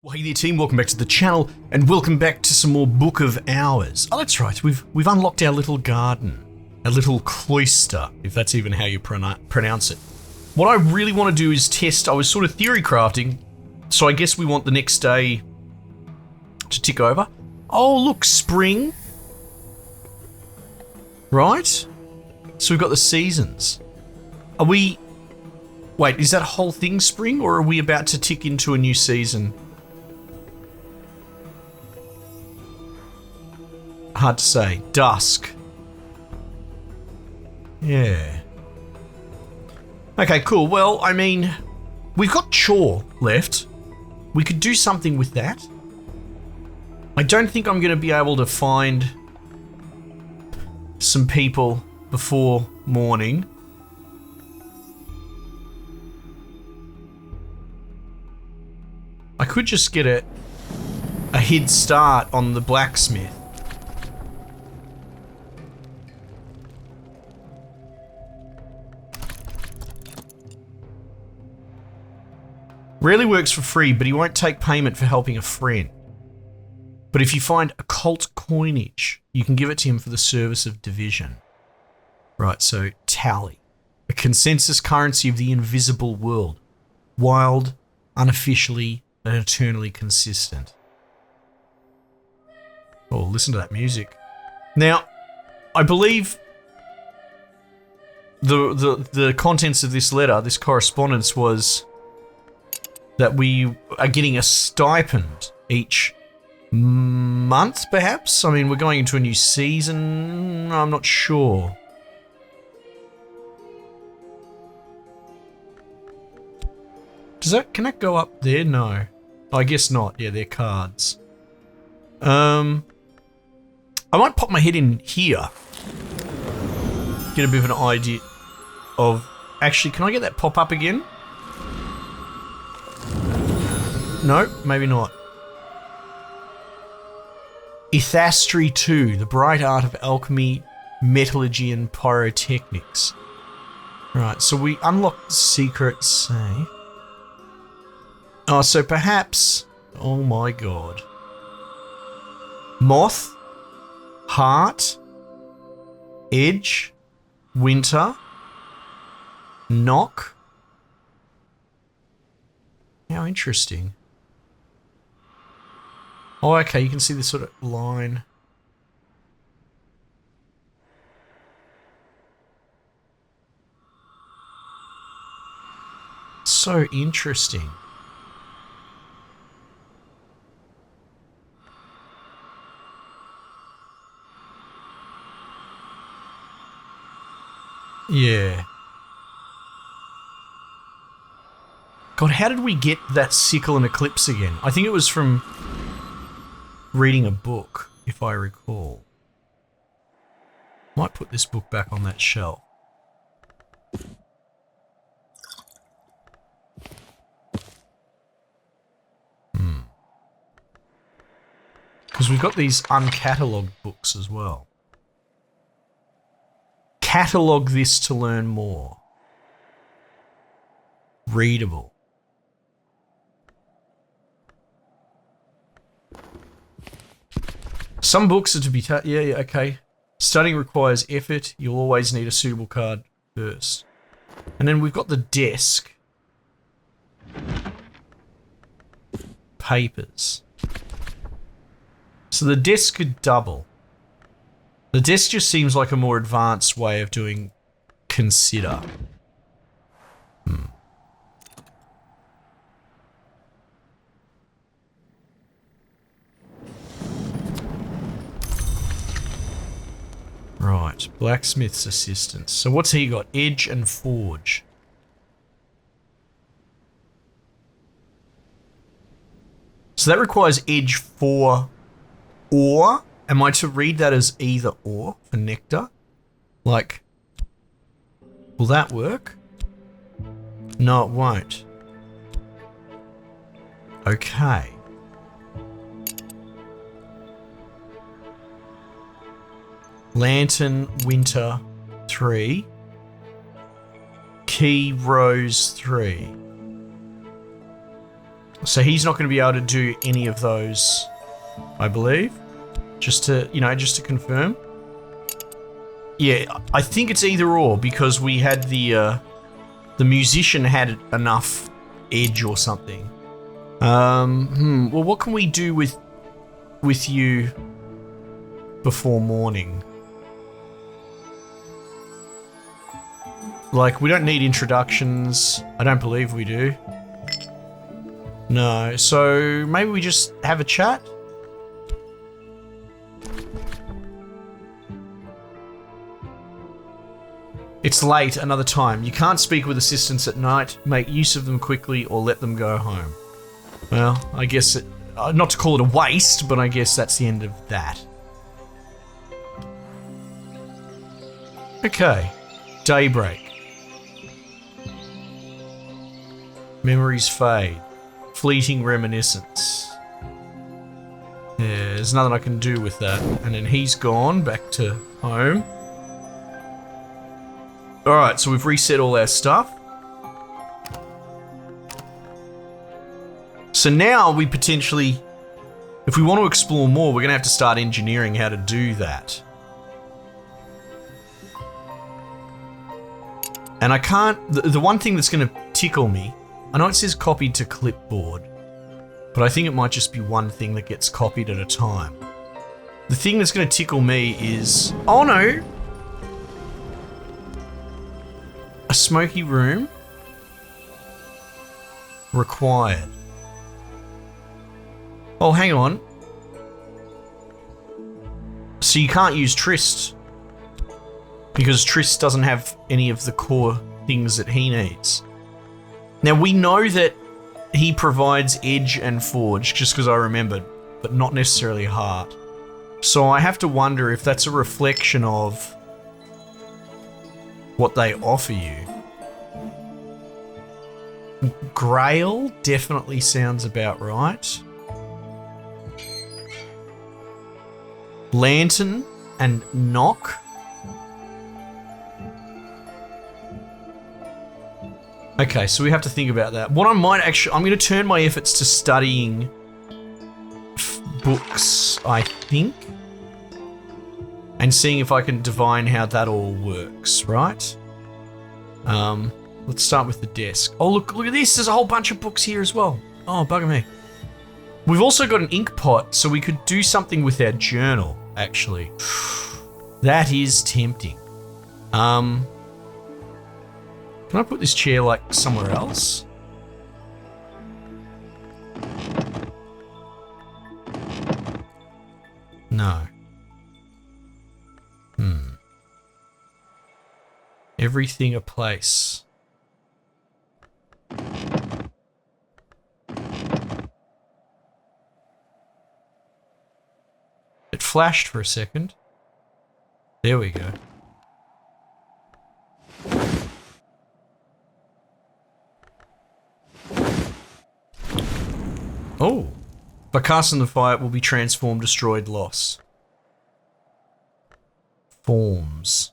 Well, hey there team, welcome back to the channel, and welcome back to some more Book of Hours. Oh, that's right, we've unlocked our little garden, our little cloister, if that's even how you pronounce it. What I really want to do is test, I was sort of theory crafting, so I guess we want the next day to tick over. Oh look, spring. Right? So we've got the seasons. Are we... Wait, is that whole thing spring, or are we about to tick into a new season? Hard to say. Dusk. Yeah. Okay, cool. Well, I mean, we've got chore left. We could do something with that. I don't think I'm going to be able to find some people before morning. I could just get a head start on the blacksmith. Rarely works for free, but he won't take payment for helping a friend. But if you find occult coinage, you can give it to him for the service of division. Right, so tally. A consensus currency of the invisible world. Wild, unofficially, and eternally consistent. Oh, listen to that music. Now, I believe the contents of this letter, this correspondence, was that we are getting a stipend each month, perhaps? I mean, we're going into a new season. I'm not sure. Can that go up there? No. I guess not. Yeah, they're cards. I might pop my head in here. Get a bit of an idea of... Actually, can I get that pop up again? No, maybe not. Ithastry 2, the bright art of alchemy, metallurgy, and pyrotechnics. Right, so we unlocked the secret safe. Oh, so perhaps... Oh my god. Moth, heart, edge, winter, knock. How interesting. Oh, okay, you can see this sort of line. So interesting. Yeah. God, how did we get that sickle and eclipse again? I think it was from reading a book, if I recall. Might put this book back on that shelf. Because we've got these uncatalogued books as well. Catalogue this to learn more. Readable. Some books are to be... yeah, okay. Studying requires effort. You'll always need a suitable card first. And then we've got the desk. Papers. So the desk could double. The desk just seems like a more advanced way of doing consider. Right, blacksmith's assistant. So what's he got? Edge and forge. So that requires edge for ore. Am I to read that as either or for nectar? Like, will that work? No, it won't. Okay. Lantern, winter, 3. Key, rose, 3. So he's not going to be able to do any of those, I believe. Just to, just to confirm. Yeah, I think it's either or because we had the musician had enough edge or something. Well, what can we do with you before morning? Like, we don't need introductions. I don't believe we do. No, so maybe we just have a chat? It's late, another time. You can't speak with assistants at night. Make use of them quickly or let them go home. Well, I guess not to call it a waste, but I guess that's the end of that. Okay. Daybreak. Memories fade. Fleeting reminiscence. Yeah, there's nothing I can do with that. And then he's gone back to home. Alright, so we've reset all our stuff. So now we potentially, if we want to explore more, we're going to have to start engineering how to do that. And I can't, the one thing that's going to tickle me, I know it says copied to clipboard, but I think it might just be one thing that gets copied at a time. The thing that's going to tickle me is, oh no! A smoky room required. Oh, hang on. So you can't use Trist because Trist doesn't have any of the core things that he needs. Now we know that he provides edge and forge just because I remembered, but not necessarily heart. So I have to wonder if that's a reflection of what they offer you. Grail definitely sounds about right. Lantern and knock. Okay, so we have to think about that. What I might actually, I'm going to turn my efforts to studying books, I think, and seeing if I can divine how that all works, right? Let's start with the desk. Oh, look at this. There's a whole bunch of books here as well. Oh, bugger me. We've also got an ink pot, so we could do something with our journal, actually. That is tempting. Can I put this chair, like, somewhere else? No. Everything a place. It flashed for a second. There we go. Oh. By casting the fire, it will be transformed, destroyed, lost. Forms.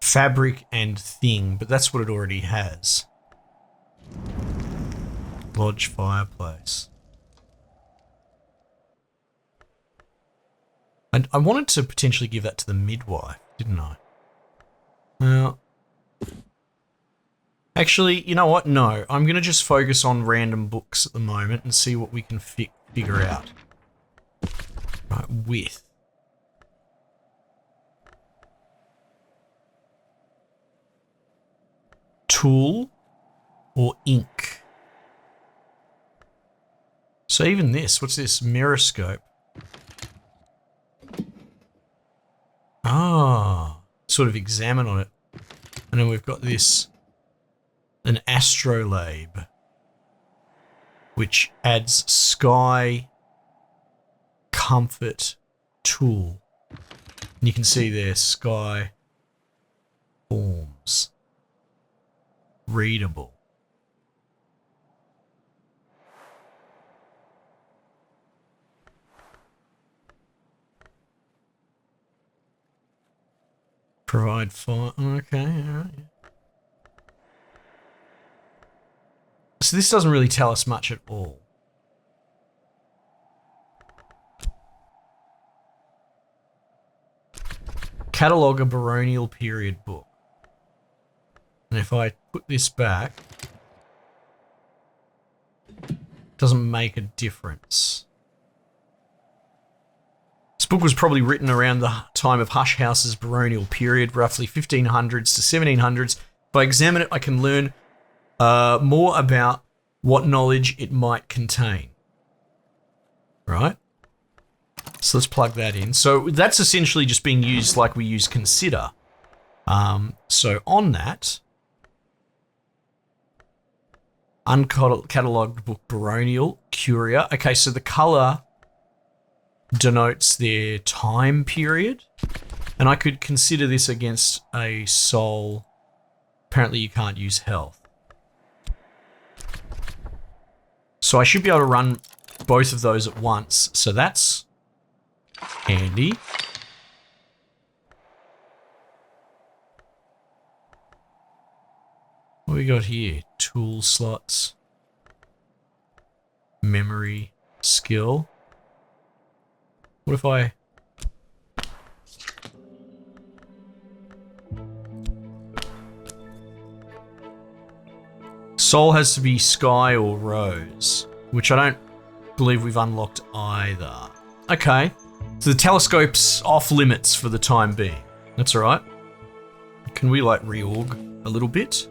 Fabric and thing, but that's what it already has. Lodge fireplace. And I wanted to potentially give that to the midwife, didn't I? Well, actually, you know what? No, I'm going to just focus on random books at the moment and see what we can figure out. Right, with. Tool or ink. So even this, what's this? Miroscope. Ah, sort of examine on it. And then we've got this, an astrolabe, which adds sky, comfort, tool. And you can see there, sky, forms, readable. Provide fire. Okay, alright. So this doesn't really tell us much at all. Catalogue a baronial period book. And if I put this back, it doesn't make a difference. This book was probably written around the time of Hush House's baronial period, roughly 1500s to 1700s. If I examine it, I can learn more about what knowledge it might contain. Right? So let's plug that in. So that's essentially just being used like we use consider. So on that, uncatalogued book baronial, curia. Okay, so the color denotes their time period. And I could consider this against a soul. Apparently you can't use health. So I should be able to run both of those at once. So that's handy. What do we got here? Tool slots. Memory. Skill. What if I... Soul has to be sky or rose, which I don't believe we've unlocked either. Okay. So the telescope's off limits for the time being. That's alright. Can we, like, reorg a little bit?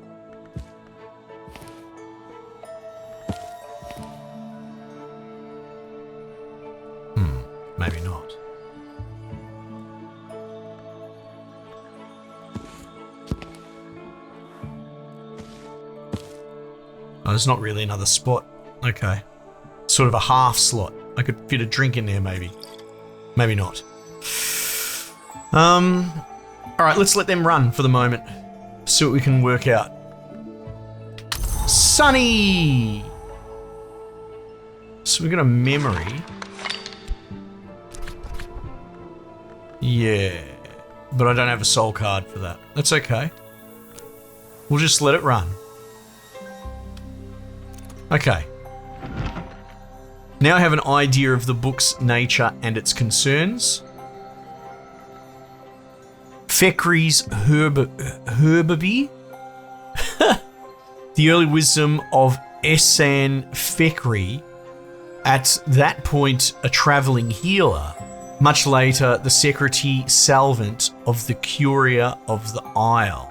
Maybe not. Oh, there's not really another spot. Okay. Sort of a half slot. I could fit a drink in there, maybe. Maybe not. Alright, let's let them run for the moment. See what we can work out. Sunny! So we got a memory. Yeah. But I don't have a soul card for that. That's okay. We'll just let it run. Okay. Now I have an idea of the book's nature and its concerns. Fekri's Herbaby. The early wisdom of Esan Fekri. At that point, a travelling healer. Much later, the secretary salvant of the Curia of the Isle.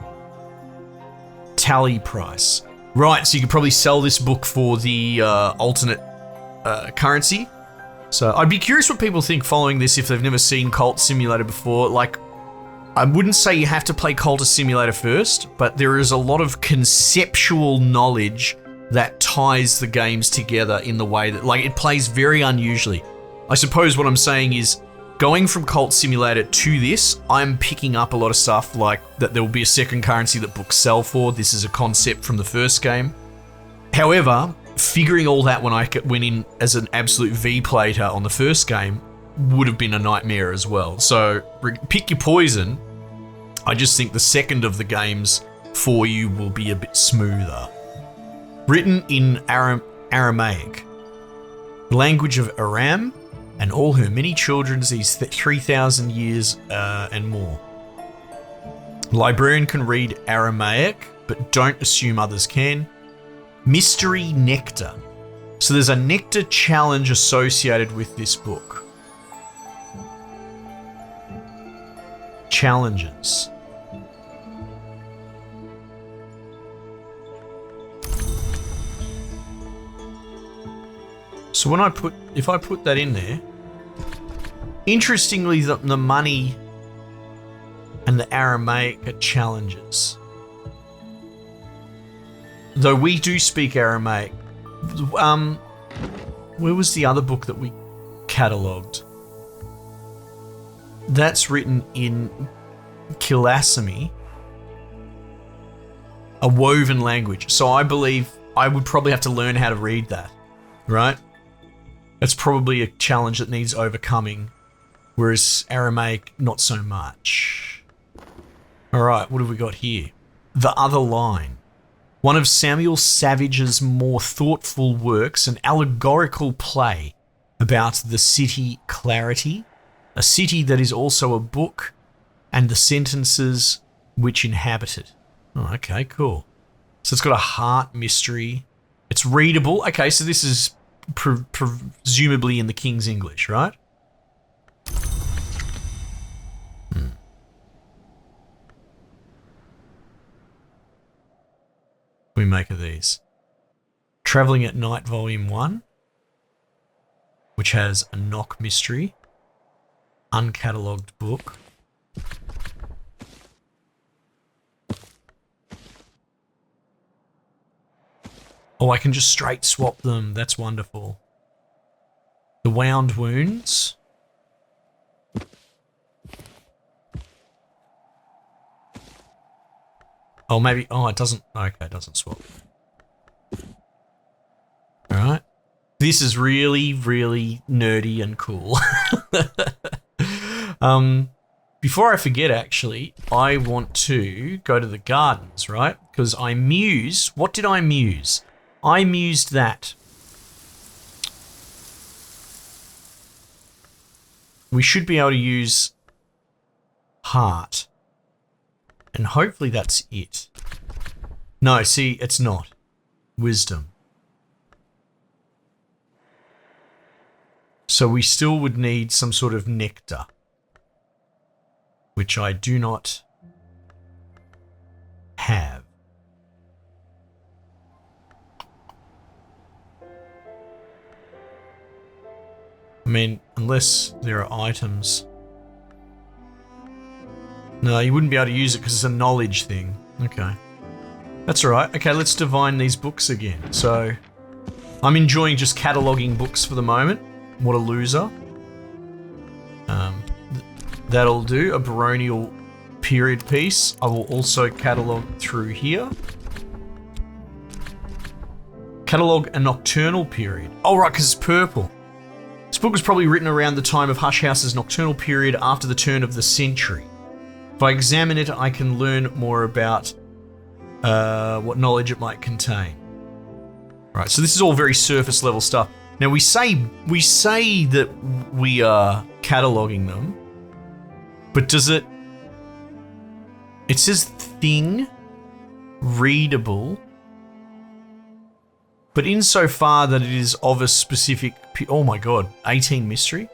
Tally price. Right, so you could probably sell this book for the alternate currency. So I'd be curious what people think following this if they've never seen Cult Simulator before. Like, I wouldn't say you have to play Cultist Simulator first, but there is a lot of conceptual knowledge that ties the games together in the way that, like, it plays very unusually. I suppose what I'm saying is, going from Cult Simulator to this, I'm picking up a lot of stuff like that there will be a second currency that books sell for. This is a concept from the first game. However, figuring all that when I went in as an absolute V-plater on the first game would have been a nightmare as well. So pick your poison. I just think the second of the games for you will be a bit smoother. Written in Aramaic, the language of Aram, and all her many children these 3,000 years and more. Librarian can read Aramaic, but don't assume others can. Mystery Nectar. So there's a nectar challenge associated with this book. Challenges. So when if I put that in there, interestingly, the money and the Aramaic are challenges. Though we do speak Aramaic. Where was the other book that we catalogued? That's written in Kilasami, a woven language. So I believe I would probably have to learn how to read that, right? That's probably a challenge that needs overcoming, whereas Aramaic, not so much. All right, what have we got here? The Other Line. one of Samuel Savage's more thoughtful works, an allegorical play about the city Clarity, a city that is also a book, and the sentences which inhabit it. Oh, okay, cool. So it's got a heart mystery. It's readable. Okay, so this is presumably in the King's English, right? What do we make of these? Travelling at Night, Volume 1, which has a knock mystery, uncatalogued book. Oh, I can just straight swap them. That's wonderful. The Wound Wounds. Oh, maybe... Oh, it doesn't... Okay, it doesn't swap. Alright. This is really, really nerdy and cool. Before I forget, actually, I want to go to the gardens, right? Because I mused... What did I muse? I mused that we should be able to use heart. And hopefully that's it. No, see, it's not. Wisdom. So we still would need some sort of nectar, which I do not have. I mean, unless there are items. No, you wouldn't be able to use it because it's a knowledge thing. Okay. That's alright. Okay, let's divine these books again. So, I'm enjoying just cataloguing books for the moment. What a loser. That'll do. A baronial period piece. I will also catalogue through here. Catalogue a nocturnal period. Oh, right, because it's purple. This book was probably written around the time of Hush House's nocturnal period after the turn of the century. If I examine it, I can learn more about what knowledge it might contain. Right, so this is all very surface level stuff. Now we say that we are cataloguing them, but does it? It says thing, readable, but insofar that it is of a specific. Oh my god, 18 mystery,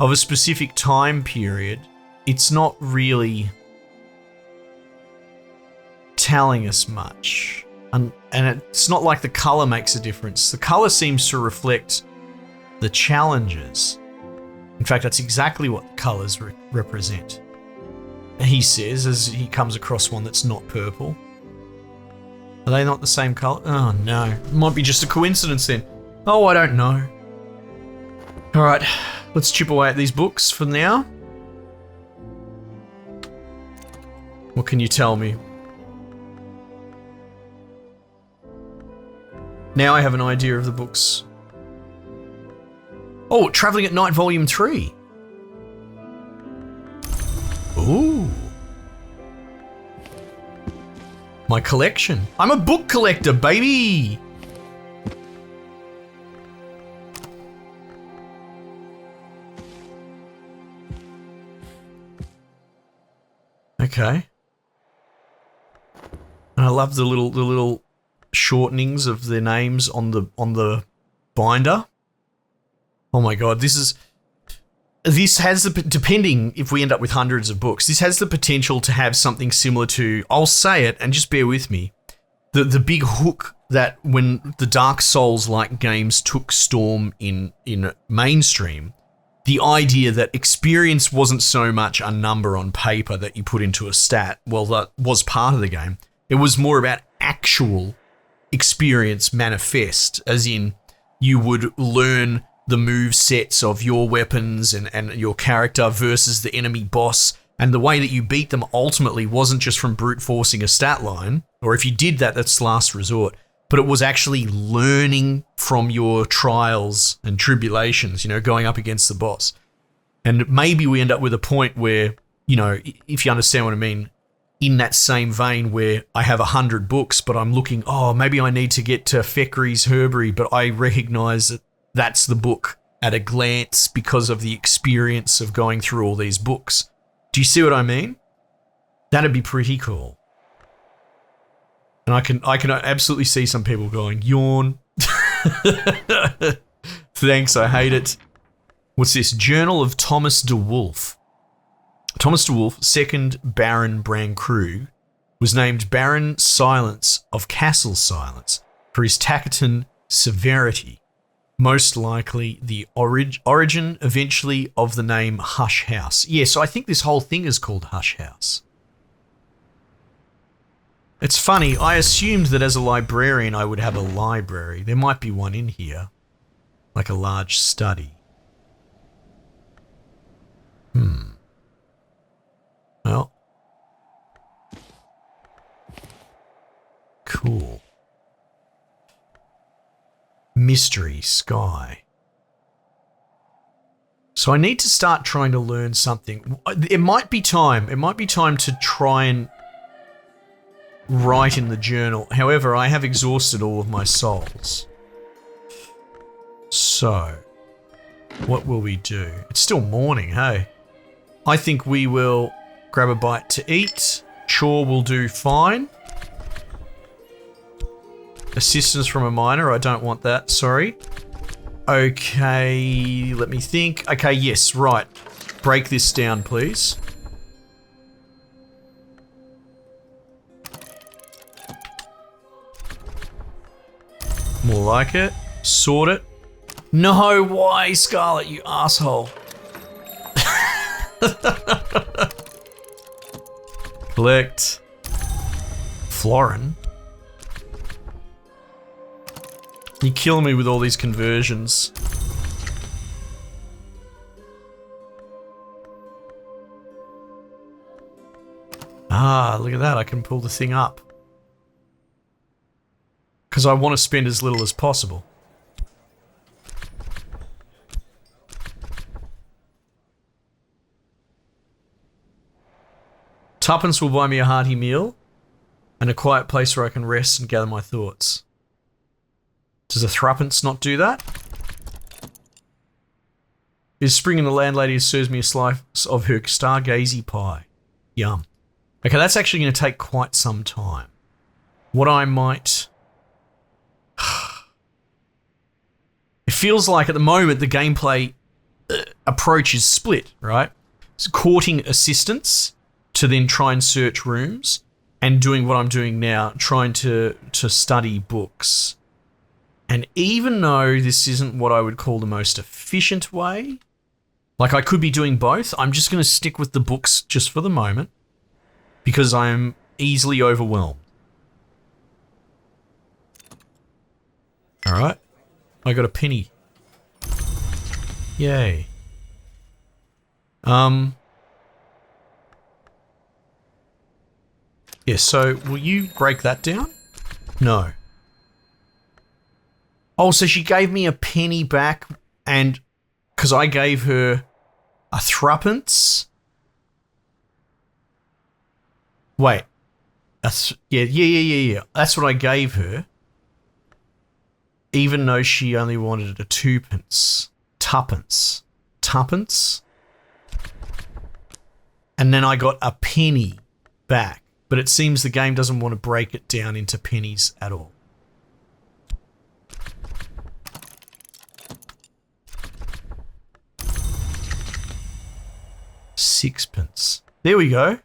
of a specific time period. It's not really telling us much. And it's not like the colour makes a difference. The colour seems to reflect the challenges. In fact, that's exactly what the colours represent. He says as he comes across one that's not purple. Are they not the same colour? Oh no, it might be just a coincidence then. Oh, I don't know. Alright, let's chip away at these books for now. What can you tell me? Now I have an idea of the books. Oh, Travelling at Night Volume 3. Ooh. My collection. I'm a book collector, baby! Okay. And I love the little shortenings of their names on the binder. Oh my god, this has the, depending if we end up with hundreds of books, this has the potential to have something similar to, I'll say it and just bear with me, the big hook that when the Dark Souls-like games took storm in mainstream, the idea that experience wasn't so much a number on paper that you put into a stat, well, that was part of the game. It was more about actual experience manifest, as in you would learn the move sets of your weapons and your character versus the enemy boss, and the way that you beat them ultimately wasn't just from brute forcing a stat line, or if you did that, that's last resort, but it was actually learning from your trials and tribulations, going up against the boss. And maybe we end up with a point where, if you understand what I mean, in that same vein where I have 100 books, but I'm looking, oh, maybe I need to get to Thackeray's Herbery, but I recognize that that's the book at a glance because of the experience of going through all these books. Do you see what I mean? That'd be pretty cool. And I can absolutely see some people going, yawn. Thanks, I hate it. What's this? Journal of Thomas de Wolfe. Thomas de Wolfe, 2nd Baron Brankrug, was named Baron Silence of Castle Silence for his taciturn severity, most likely the origin eventually of the name Hush House. Yeah, so I think this whole thing is called Hush House. It's funny, I assumed that as a librarian I would have a library. There might be one in here, like a large study. Well. Cool. Mystery Sky. So I need to start trying to learn something. It might be time. It might be time to try and write in the journal. However, I have exhausted all of my souls. So, what will we do? It's still morning, hey? I think we will grab a bite to eat. Chore will do fine. Assistance from a miner, I don't want that, sorry. Okay, let me think. Okay, yes, right. Break this down, please. More like it. Sort it. No, why, Scarlet, you asshole? Collect. Florin. You're killing me with all these conversions. Ah, look at that. I can pull the thing up. Because I want to spend as little as possible. Tuppence will buy me a hearty meal and a quiet place where I can rest and gather my thoughts. Does a threepence not do that? Is spring in the landlady who serves me a slice of her stargazy pie. Yum. Okay, that's actually going to take quite some time. What I might... It feels like at the moment the gameplay approach is split, right? It's courting assistance to then try and search rooms, and doing what I'm doing now, trying to study books. And even though this isn't what I would call the most efficient way, like I could be doing both, I'm just going to stick with the books just for the moment because I'm easily overwhelmed. All right. I got a penny. Yay. Yeah, so will you break that down? No. Oh, so she gave me a penny back and... Because I gave her a threepence? Wait. Yeah. That's what I gave her. Even though she only wanted a twopence. Tuppence. And then I got a penny back. But it seems the game doesn't want to break it down into pennies at all. Sixpence. There we go.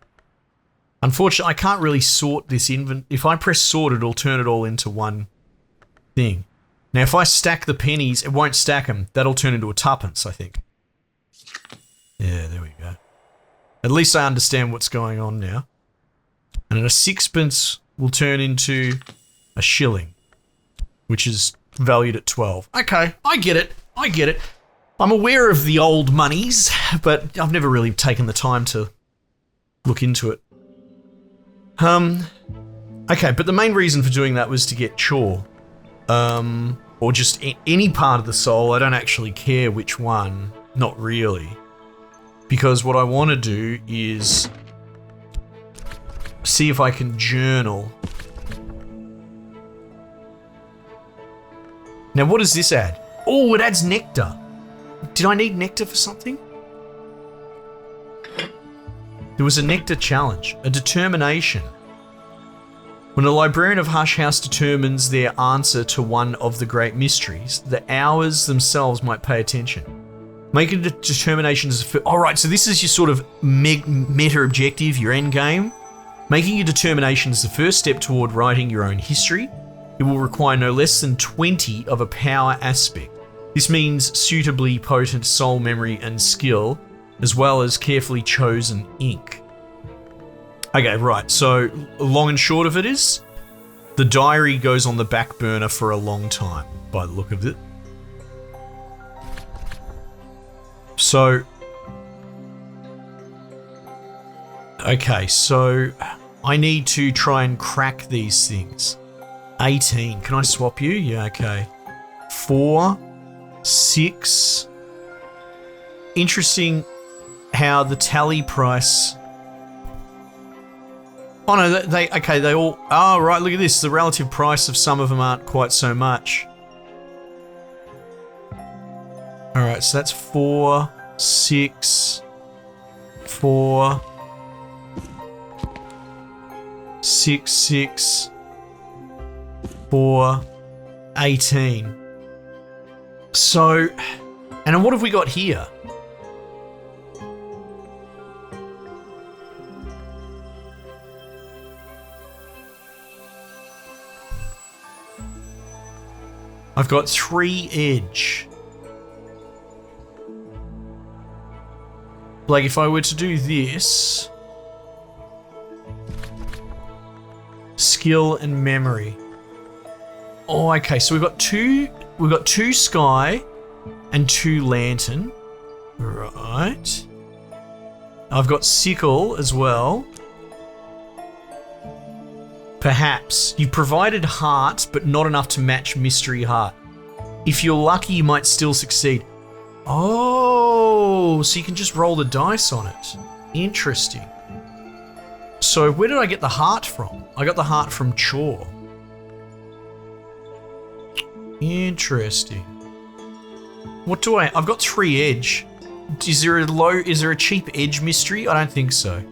Unfortunately, I can't really sort this if I press sort, it'll turn it all into one thing. Now, if I stack the pennies, it won't stack them. That'll turn into a tuppence, I think. Yeah, there we go. At least I understand what's going on now. And a sixpence will turn into a shilling, which is valued at 12. Okay, I get it. I'm aware of the old monies, but I've never really taken the time to look into it. Okay, but the main reason for doing that was to get chore. Or just any part of the soul. I don't actually care which one. Not really. Because what I want to do is see if I can journal. Now, what does this add? Oh, it adds nectar. Did I need nectar for something? There was a nectar challenge, a determination. When a librarian of Hush House determines their answer to one of the great mysteries, the hours themselves might pay attention. Making a determination is alright, so this is your sort of meta objective, your end game. Making a determination is the first step toward writing your own history. It will require no less than 20 of a power aspect. This means suitably potent soul memory and skill, as well as carefully chosen ink. Okay, right, so long and short of it is, the diary goes on the back burner for a long time, by the look of it. So, okay, so I need to try and crack these things. 18, can I swap you? Yeah, okay. 4, 6. Interesting how the tally price... Oh no, they all... Oh, right, look at this. The relative price of some of them aren't quite so much. Alright, so that's 4, 6, 4, 6, 6, 4, 18. So, and then what have we got here? I've got 3 edge. Like if I were to do this, skill and memory. Oh, okay. So we've got two sky and 2 lantern. Right. I've got sickle as well. Perhaps. You provided heart, but not enough to match mystery heart. If you're lucky, you might still succeed. Oh, so you can just roll the dice on it. Interesting. So where did I get the heart from? I got the heart from Chore. Interesting. What do I've got 3 edge. Is there a cheap edge mystery? I don't think so.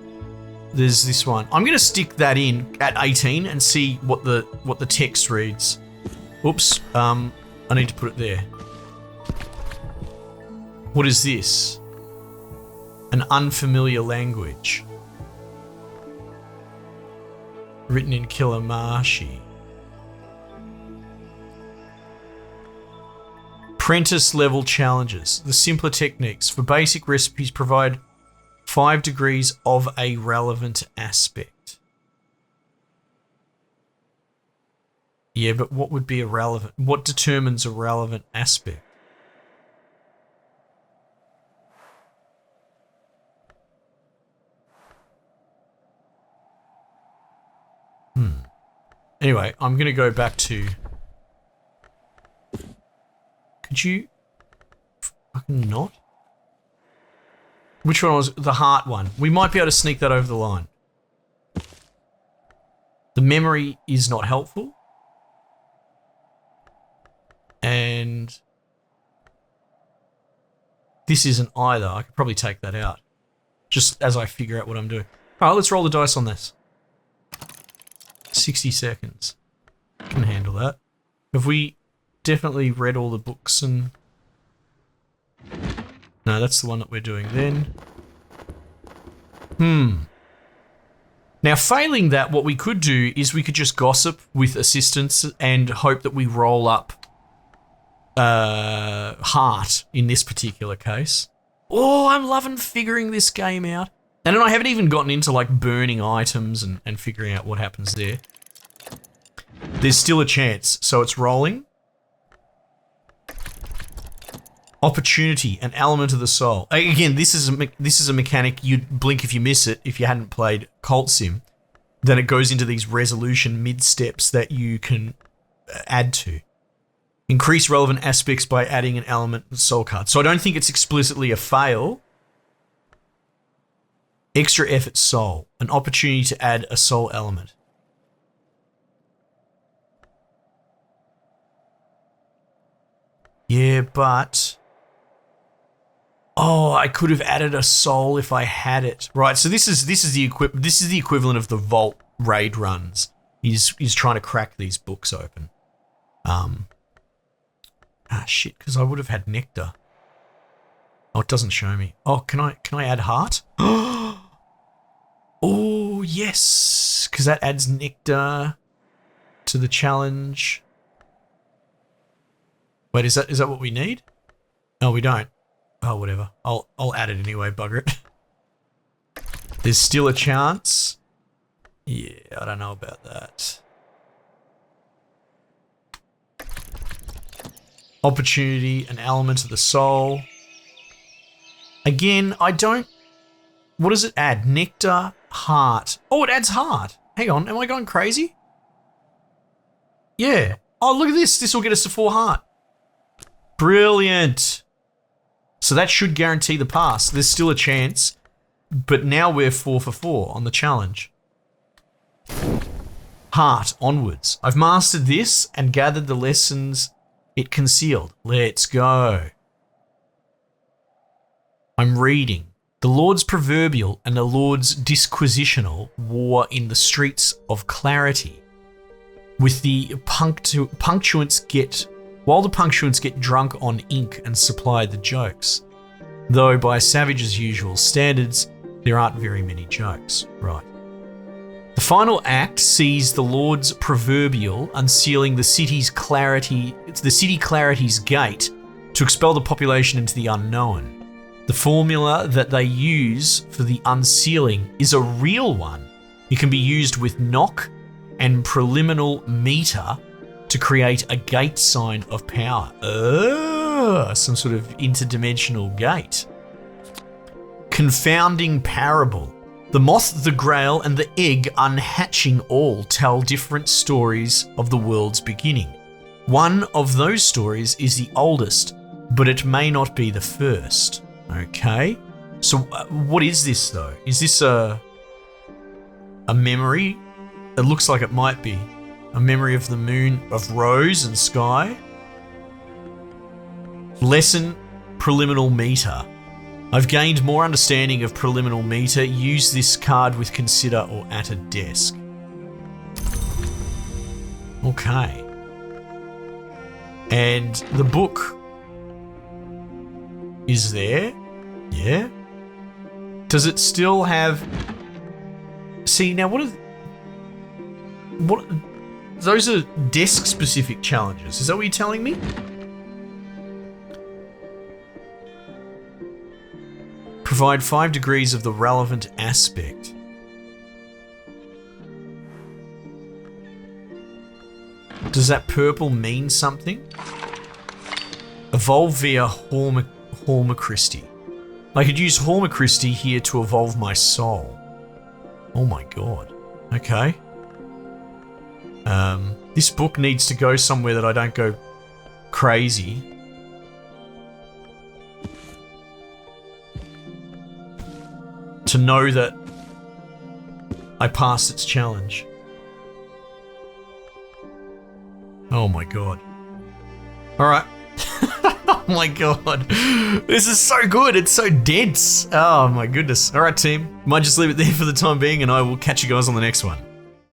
There's this one. I'm gonna stick that in at 18 and see what the text reads. Oops. I need to put it there. What is this? An unfamiliar language. Written in Kilamashi. Apprentice level challenges. The simpler techniques. For basic recipes, provide 5 degrees of a relevant aspect. Yeah, but what would be irrelevant? What determines a relevant aspect? Anyway, I'm going to go back to... Could you... Fucking not? Which one was the heart one? We might be able to sneak that over the line. The memory is not helpful. And... this isn't either. I could probably take that out. Just as I figure out what I'm doing. Alright, let's roll the dice on this. 60 seconds. Can handle that. Have we definitely read all the books and... No, that's the one that we're doing then. Now, failing that, what we could do is we could just gossip with assistance and hope that we roll up heart in this particular case. Oh, I'm loving figuring this game out. And then I haven't even gotten into like burning items and figuring out what happens there. There's still a chance. So it's rolling. Opportunity, an element of the soul. Again, this is a mechanic you'd blink if you miss it if you hadn't played Cult Sim. Then it goes into these resolution mid-steps that you can add to. Increase relevant aspects by adding an element of soul card. So I don't think it's explicitly a fail. Extra effort soul. An opportunity to add a soul element. Yeah, but... Oh, I could have added a soul if I had it. Right, so this is the equivalent of the Vault raid runs. He's trying to crack these books open. Shit, because I would have had nectar. Oh, it doesn't show me. Oh, can I add heart? Oh, yes, because that adds nectar to the challenge. Wait, is that what we need? No, we don't. Oh, whatever. I'll add it anyway, bugger it. There's still a chance. Yeah, I don't know about that. Opportunity, an element of the soul. Again, I don't... What does it add? Nectar, heart. Oh, it adds heart. Hang on, am I going crazy? Yeah. Oh, look at this. This will get us to 4 heart. Brilliant. So that should guarantee the pass. There's still a chance, but now we're 4 for 4 on the challenge. Heart, onwards. I've mastered this and gathered the lessons it concealed. Let's go. I'm reading. The Lord's proverbial and the Lord's disquisitional war in the streets of clarity. With the punctuants get... While the punctuants get drunk on ink and supply the jokes. Though by Savage's usual standards, there aren't very many jokes. Right. The final act sees the Lord's proverbial unsealing the city clarity's gate to expel the population into the unknown. The formula that they use for the unsealing is a real one. It can be used with knock and preliminal meter to create a gate sign of power. Some sort of interdimensional gate. Confounding parable. The moth, the grail, and the egg unhatching all tell different stories of the world's beginning. One of those stories is the oldest, but it may not be the first. Okay. So what is this though? Is this a memory? It looks like it might be. A memory of the moon, of rose and sky. Lesson, preliminal meter. I've gained more understanding of preliminal meter. Use this card with consider or at a desk. Okay. And the book is there. Yeah. Does it still have... See, now what those are desk-specific challenges. Is that what you're telling me? Provide 5 degrees of the relevant aspect. Does that purple mean something? Evolve via Hormocristy. I could use Hormocristy here to evolve my soul. Oh my god. Okay. This book needs to go somewhere that I don't go crazy. To know that I passed its challenge. Oh my god. Alright. Oh my god. This is so good. It's so dense. Oh my goodness. Alright team. Might just leave it there for the time being and I will catch you guys on the next one.